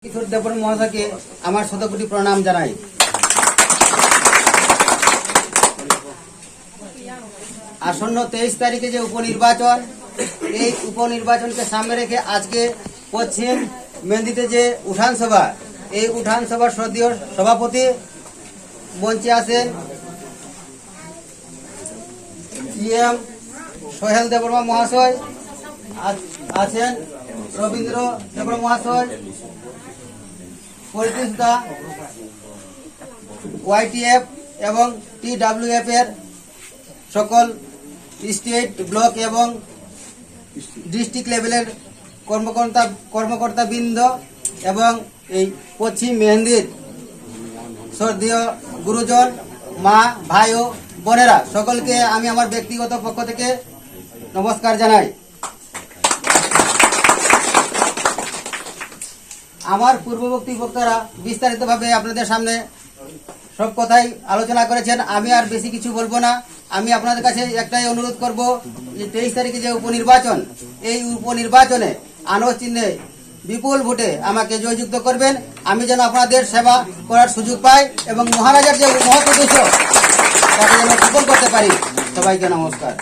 কিশোর দেববর্মা মহাশয়কে আমার শতকোটি প্রণাম জানাই। আসন্ন 23 তারিখে যে উপনির্বাচন, এই উপনির্বাচনকে সামনে রেখে আজকে পশ্চিম মেদিনীতে যে উঠান সভা, এই উঠান সভার শ্রদ্ধেয় সভাপতি মঞ্চে আছেন সিএম সোহেল দেববর্মা মহাশয়, আছেন রবীন্দ্র দেববর্মা মহাশয়, পরিতোষদা, ওয়াইটিএফ এবং টিডাব্লিউএফ এর সকল স্টেট, ব্লক এবং ডিস্ট্রিক্ট লেভেলের কর্মকর্তা বৃন্দ এবং এই পশ্চিম মেহেন্দির শ্রদ্ধেয় গুরুজন, মা, ভাই ও বোনেরা, সকলকে আমি আমার ব্যক্তিগত পক্ষ থেকে নমস্কার জানাই। আমার পূর্ববর্তী বক্তারা বিস্তারিতভাবে আপনাদের সামনে সব কথাই আলোচনা করেছেন, আমি আর বেশি কিছু বলবো না। আমি আপনাদের কাছে একটাই অনুরোধ করব যে 23 তারিখে যে উপনির্বাচন, এই উপনির্বাচনে আনোয়ার চিহ্নে বিপুল ভোটে আমাকে জয়যুক্ত করবেন, আমি যেন আপনাদের সেবা করার সুযোগ পাই এবং মহারাজার যে মহৎ উদ্দেশ্য তাকে যেন সফল করতে পারি। সবাইকে নমস্কার।